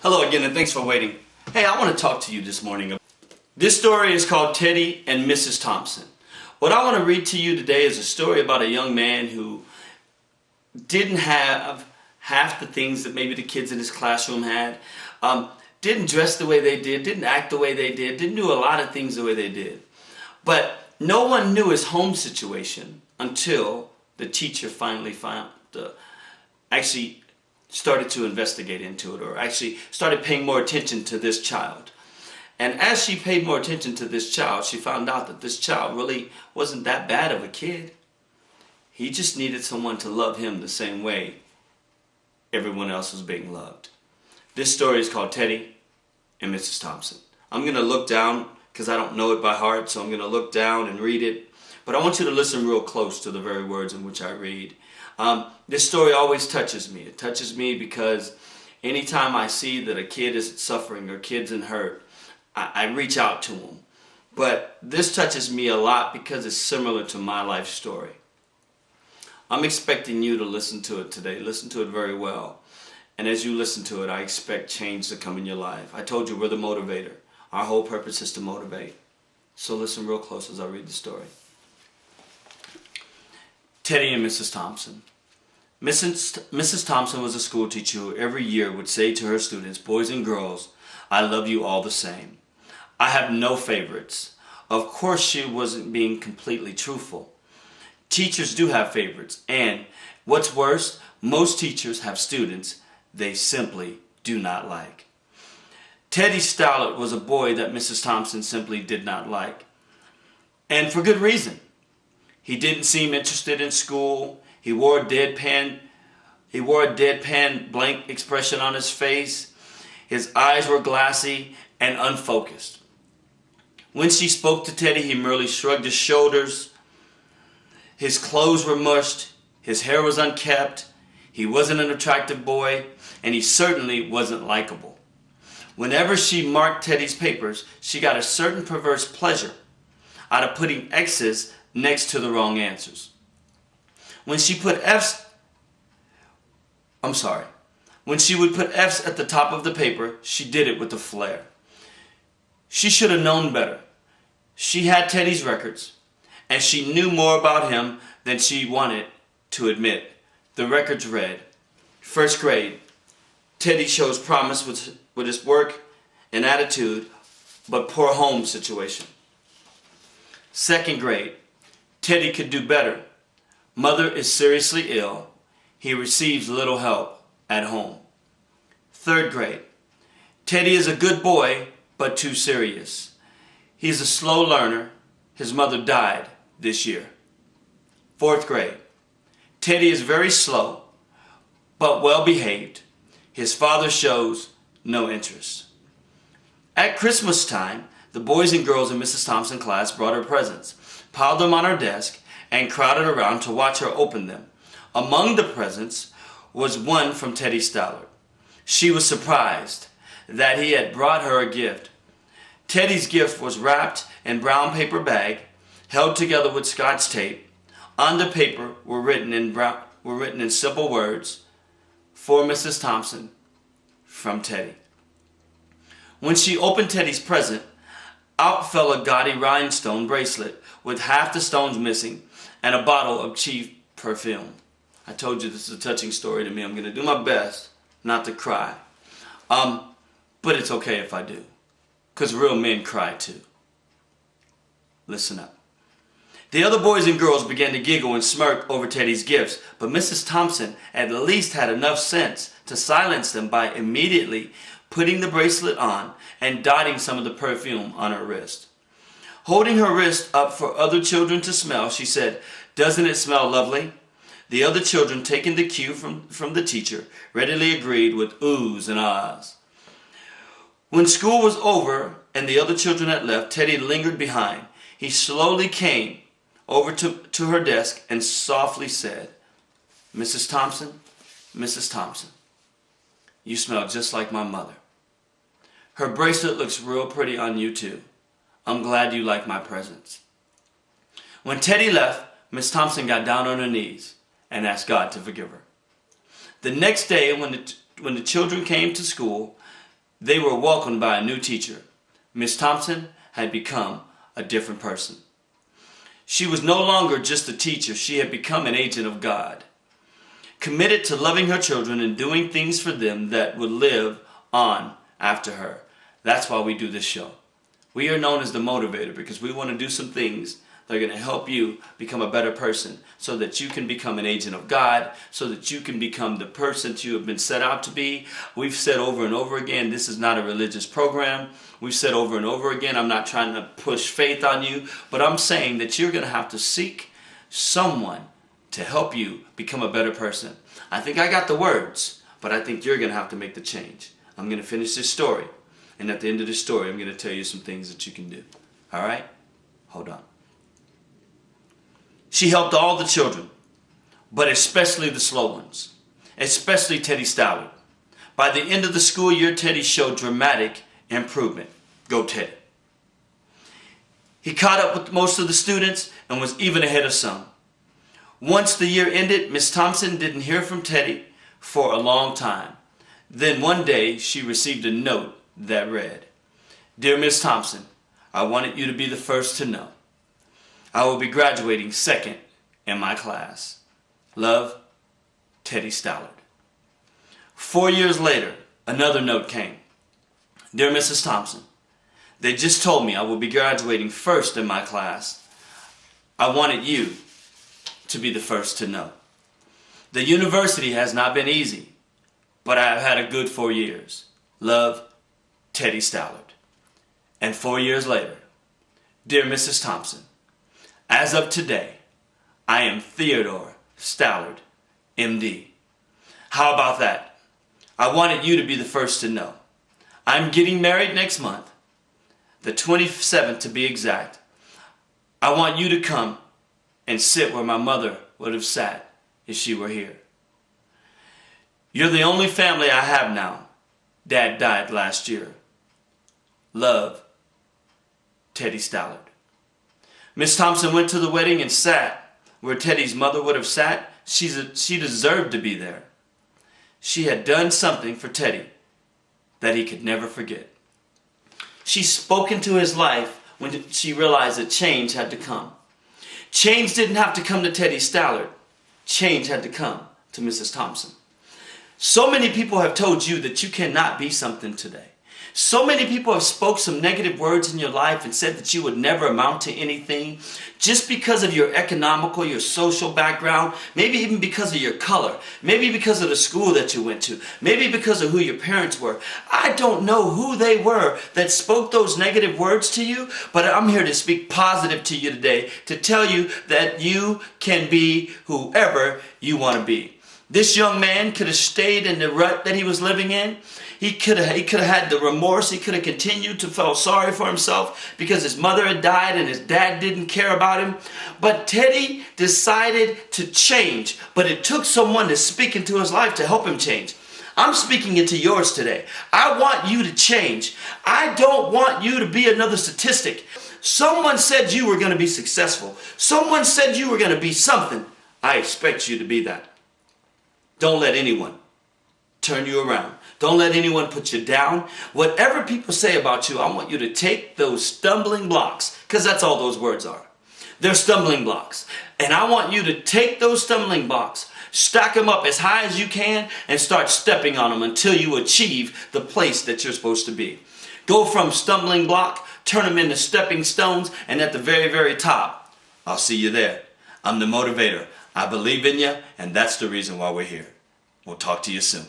Hello again, and thanks for waiting. Hey, I want to talk to you this morning. This story is called Teddy and Mrs. Thompson. What I want to read to you today is a story about a young man who didn't have half the things that maybe the kids in his classroom had. Didn't dress the way they did, didn't act the way they did, didn't do a lot of things the way they did. But no one knew his home situation until the teacher finally actually started to investigate into it, or actually started paying more attention to this child. And as she paid more attention to this child, she found out that this child really wasn't that bad of a kid. He just needed someone to love him the same way everyone else was being loved. This story is called Teddy and Mrs. Thompson. I'm going to look down because I don't know it by heart, so I'm going to look down and read it. But I want you to listen real close to the very words in which I read. This story always touches me. It touches me because anytime I see that a kid is suffering or kid's in hurt, I reach out to them. But this touches me a lot because it's similar to my life story. I'm expecting you to listen to it today. Listen to it very well. And as you listen to it, I expect change to come in your life. I told you we're the motivator. Our whole purpose is to motivate. So listen real close as I read the story. Teddy and Mrs. Thompson. Mrs. Thompson was a school teacher who every year would say to her students, boys and girls, I love you all the same. I have no favorites. Of course, she wasn't being completely truthful. Teachers do have favorites, and what's worse, most teachers have students they simply do not like. Teddy Stallard was a boy that Mrs. Thompson simply did not like, and for good reason. He didn't seem interested in school. He wore a deadpan blank expression on his face. His eyes were glassy and unfocused. When she spoke to Teddy, he merely shrugged his shoulders. His clothes were mushed. His hair was unkempt. He wasn't an attractive boy, and he certainly wasn't likable. Whenever she marked Teddy's papers, she got a certain perverse pleasure out of putting X's next to the wrong answers. When she would put F's at the top of the paper, she did it with a flair. She should have known better. She had Teddy's records, and she knew more about him than she wanted to admit. The records read, first grade, Teddy shows promise with his work and attitude, but poor home situation. Second grade, Teddy could do better. Mother is seriously ill. He receives little help at home. Third grade, Teddy is a good boy, but too serious. He's a slow learner. His mother died this year. Fourth grade, Teddy is very slow, but well behaved. His father shows no interest. At Christmas time, the boys and girls in Mrs. Thompson's class brought her presents, piled them on her desk, and crowded around to watch her open them. Among the presents was one from Teddy Stallard. She was surprised that he had brought her a gift. Teddy's gift was wrapped in brown paper bag, held together with Scotch tape. On the paper were written in simple words, for Mrs. Thompson, from Teddy. When she opened Teddy's present, out fell a gaudy rhinestone bracelet with half the stones missing and a bottle of cheap perfume. I told you this is a touching story to me. I'm going to do my best not to cry. But it's okay if I do, because real men cry too. Listen up. The other boys and girls began to giggle and smirk over Teddy's gifts, but Mrs. Thompson at least had enough sense to silence them by immediately putting the bracelet on and dotting some of the perfume on her wrist. Holding her wrist up for other children to smell, she said, "Doesn't it smell lovely?" The other children, taking the cue from the teacher, readily agreed with oohs and ahs. When school was over and the other children had left, Teddy lingered behind. He slowly came over to her desk and softly said, Mrs. Thompson, you smell just like my mother. Her bracelet looks real pretty on you too. I'm glad you like my presents." When Teddy left, Miss Thompson got down on her knees and asked God to forgive her. The next day, when the children came to school, they were welcomed by a new teacher. Miss Thompson had become a different person. She was no longer just a teacher. She had become an agent of God, committed to loving her children and doing things for them that would live on after her. That's why we do this show. We are known as the Motivator because we want to do some things that are going to help you become a better person so that you can become an agent of God, so that you can become the person that you have been set out to be. We've said over and over again, this is not a religious program. We've said over and over again, I'm not trying to push faith on you, but I'm saying that you're going to have to seek someone to help you become a better person. I think I got the words, but I think you're going to have to make the change. I'm going to finish this story, and at the end of this story, I'm going to tell you some things that you can do. All right? Hold on. She helped all the children, but especially the slow ones, especially Teddy Stallard. By the end of the school year, Teddy showed dramatic improvement. Go Teddy. He caught up with most of the students and was even ahead of some. Once the year ended, Miss Thompson didn't hear from Teddy for a long time. Then one day she received a note that read, "Dear Miss Thompson, I wanted you to be the first to know. I will be graduating second in my class. Love, Teddy Stallard." 4 years later, another note came. "Dear Mrs. Thompson, they just told me I will be graduating first in my class. I wanted you to be the first to know. The university has not been easy, but I have had a good 4 years. Love, Teddy Stallard." And 4 years later, "Dear Mrs. Thompson, as of today, I am Theodore Stallard, MD. How about that? I wanted you to be the first to know. I'm getting married next month, the 27th to be exact. I want you to come and sit where my mother would have sat if she were here. You're the only family I have now. Dad died last year. Love, Teddy Stallard." Miss Thompson went to the wedding and sat where Teddy's mother would have sat. She deserved to be there. She had done something for Teddy that he could never forget. She spoke into his life when she realized that change had to come. Change didn't have to come to Teddy Stallard. Change had to come to Mrs. Thompson. So many people have told you that you cannot be something today. So many people have spoke some negative words in your life and said that you would never amount to anything just because of your economical, your social background, maybe even because of your color, maybe because of the school that you went to, maybe because of who your parents were. I don't know who they were that spoke those negative words to you, but I'm here to speak positive to you today to tell you that you can be whoever you want to be. This young man could have stayed in the rut that he was living in. He could have had the remorse. He could have continued to feel sorry for himself because his mother had died and his dad didn't care about him. But Teddy decided to change. But it took someone to speak into his life to help him change. I'm speaking into yours today. I want you to change. I don't want you to be another statistic. Someone said you were going to be successful. Someone said you were going to be something. I expect you to be that. Don't let anyone turn you around. Don't let anyone put you down. Whatever people say about you, I want you to take those stumbling blocks, because that's all those words are. They're stumbling blocks. And I want you to take those stumbling blocks, stack them up as high as you can, and start stepping on them until you achieve the place that you're supposed to be. Go from stumbling block, turn them into stepping stones, and at the very, very top, I'll see you there. I'm the Motivator. I believe in you, and that's the reason why we're here. We'll talk to you soon.